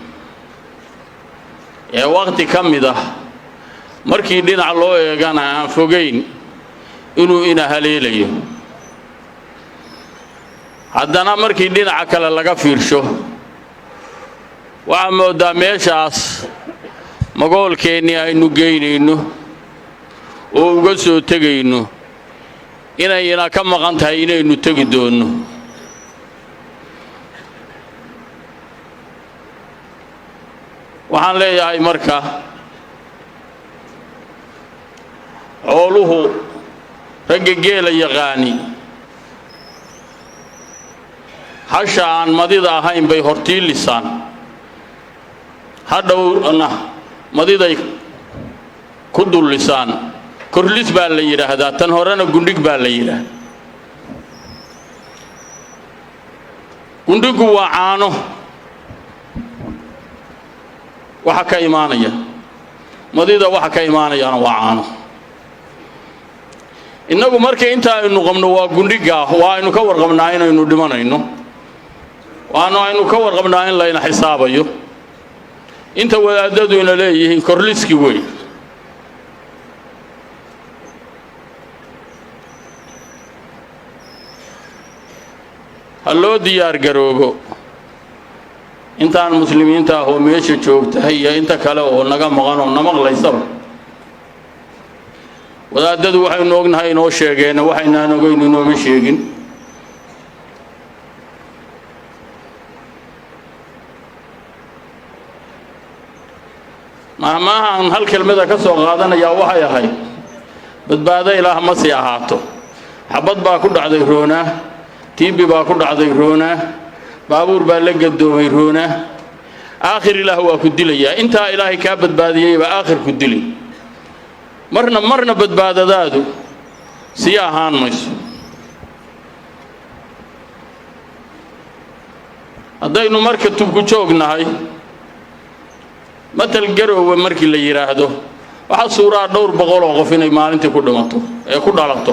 ee waqti ka mid ah markii dhinac loo eegana aan fogayn inuu ina haleelayo haddana markii dhinaca kale laga fiirsho waxaa moodaa meeshaas magoolkeennii aynu geynayno oo uga soo tegayno inayna ka maqan tahay inaynu tegi doonno waxaan leeyahay marka xooluhu ragga geela yaqaani hasha aan madida ahayn bay hortiilisaan hadhowna madiday ku dullisaan korlis baa la yidhaahdaa tan horena gundhig baa la yidhaahdaa gundhigu waa caano waxa ka imaanaya madida waxa ka imaanayana waa caano innagu markay inta aynu qabno waa gundhiga waa aynu ka warqabnaa inaynu dhimanayno waana aynu ka warqabnaa in layna xisaabayo inta wadaadadu ina leeyihiin korliski wey ha loo diyaar garoobo intaan muslimiinta ah oo meesha joogta iyo inta kale oo naga maqan oo na maqlaysaba wadaadadu waxaynu ognahay inoo sheegeen waxaynaan ogeyn inooma sheegin mahmaahan hal kelmada ka soo qaadanayaa waxay ahayd badbaado ilaah ma sii ahaato xabad baa ku dhacday roonaa tiibi baa ku dhacday roonaa baabuur baa la gadoomay roonaa aakhir ilaah waa ku dilayaa intaa ilaahay kaa badbaadiyey baa aakhir ku dilay marna badbaadadaadu sii ahaan mayso haddaynu marka tubku joognahay matal garoowe markii la yidhaahdo waxaa suuraa dhowr boqol oo qof inay maalintii ku dhimato ee ku dhalato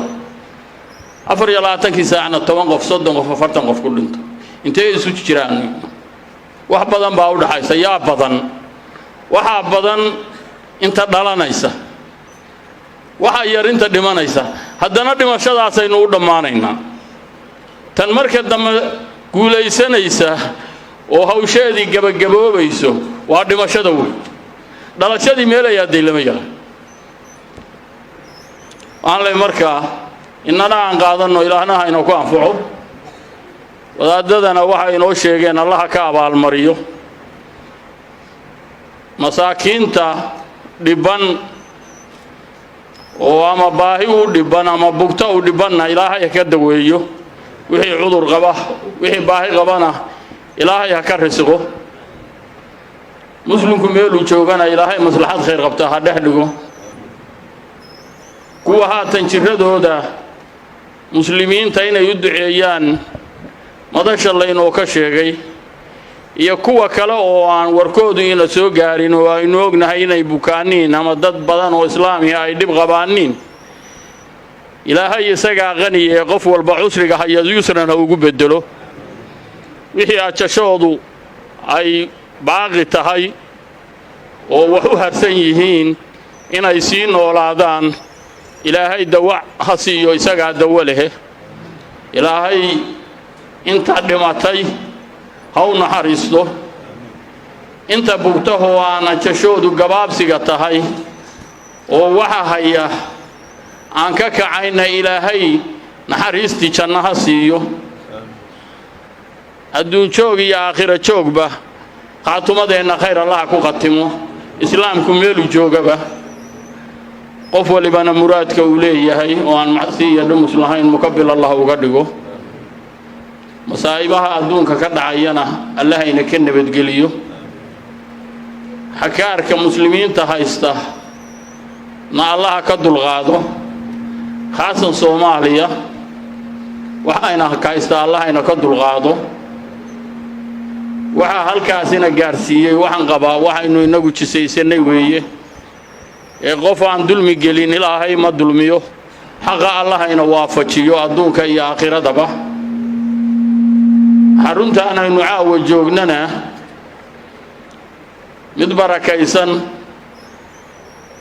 24 saacna 10 qof 30 qof 40 qof ku dhinto intee isu jiraan wax badan baa u dhaxaysa yaa badan waxa badan inta dhalanaysa waxa yar inta dhimanaysa haddana dhimashadaas aynu u dhammaanaynaa tan marka dambe guulaysanaysa oo hawsheedii gabagaboobayso waa dhimashada weyn dhalashadii meel ayaa deylama yahay waxaan leh markaa innana aan qaadanno ilaahna ha inoo ku anfaco wadaadadana waxa inoo sheegeen allaha ka abaalmariyo masaakiinta dhiban oo ama baahi u dhiban ama bugta u dhibanna ilaahay ka daweeyo wixii cudur qaba wixii baahi qabana ilaahay ha ka risqo muslimku meeluu joogana ilaahay maslaxad khayr qabta ha dhex dhigo kuwa haatan jiradooda muslimiinta inay u duceeyaan madasha laynoo ka sheegay iyo kuwa kale oo aan warkoodu ina soo gaarin oo aynu ognahay inay bukaaniin ama dad badan oo islaamiga ay dhib qabaaniin ilaahay isagaa qaniye qof walba cusriga haya yusran ha ugu bedelo wixii ajashoodu ay baaqi tahay oo wax u harsan yihiin inay sii noolaadaan ilaahay dawac ha siiyo isagaa dawo leh ilaahay inta dhimatay ha u naxariisto inta bugtahoo aan ajashoodu gabaabsiga tahay oo waxa haya aan ka kacayna ilaahay naxariistii janno ha siiyo adduun joog iyo aakhira joogba qaatumadeenna khayr allaha ku qatimo islaamku meelu joogaba qof walibana muraadka uu leeyahay oo aan macsi iyo dhumus lahayn mukabil allah uga dhigo masaa'ibaha adduunka ka dhacayana allahayna ka nabadgeliyo xakaarka muslimiinta haysta na allaha ka dulqaado khaasan soomaaliya waxayna haysta allahayna ka dulqaado waxaa halkaasina gaarsiiyey waxaan qabaa waxaynu inagu jisaysanay weeye ee qof aan dulmi gelin ilaahay ma dulmiyo xaqa allahayna waafajiyo adduunka iyo aakhiradaba xaruntaan aynu caawa joognana mid barakaysan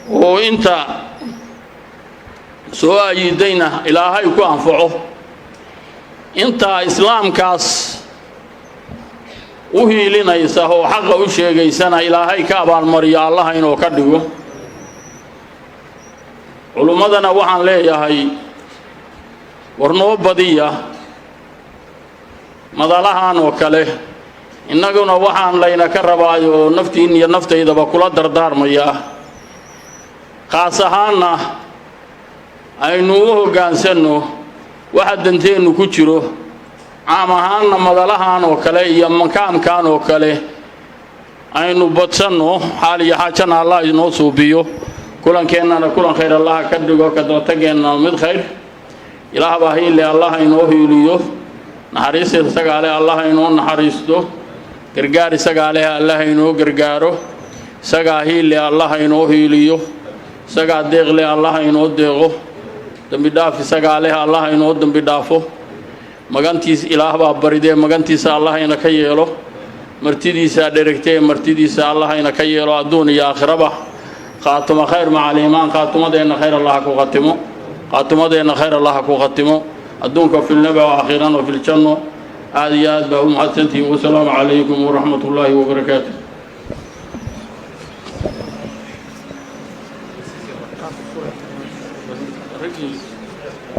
oo inta soo ayidayna ilaahay ku anfaco inta islaamkaas u hiilinaysa oo xaqa u sheegaysana ilaahay ka abaalmariyo allaha inuu ka dhigo culummadana waxaan leeyahay war noo badiya madalahan oo kale innaguna waxaan layna ka rabaayo naftiin iyo naftaydaba kula dardaarmayaa khaas ahaanna aynu u hoggaansanno waxa danteennu ku jiro caam ahaanna madalahan oo kale iyo makaamkan oo kale aynu badsanno xaal iyo xaajana allah inoo suubiyo kulankeenana kulan khayr allah ka dhigo ka dootageenna mid khayr ilaah baa hiile allah inoo hiiliyo naxariista isagaa leh allah inoo naxariisto gargaar isagaa leh allah inoo gargaaro isagaa hiile allah inoo hiiliyo isagaa deeq leh allah inoo deeqo dembi dhaaf isagaa leh allah inoo dembi dhaafo magantiis ilaah baa baridee magantiisa allah ina ka yeelo martidiisa dheregtee martidiisa allah ina ka yeelo adduun iyo aakhiraba qaatuma khayr maca aliimaan qaatumadeenna khayr allah ku qatimo qaatumadeenna khayr allah ku qatimo adduunka filnaba wa aakhiran wa filjanno aad iyo aad baa u mahadsantihiin wasalaamu calaykum waraxmat ullaahi wabarakaatu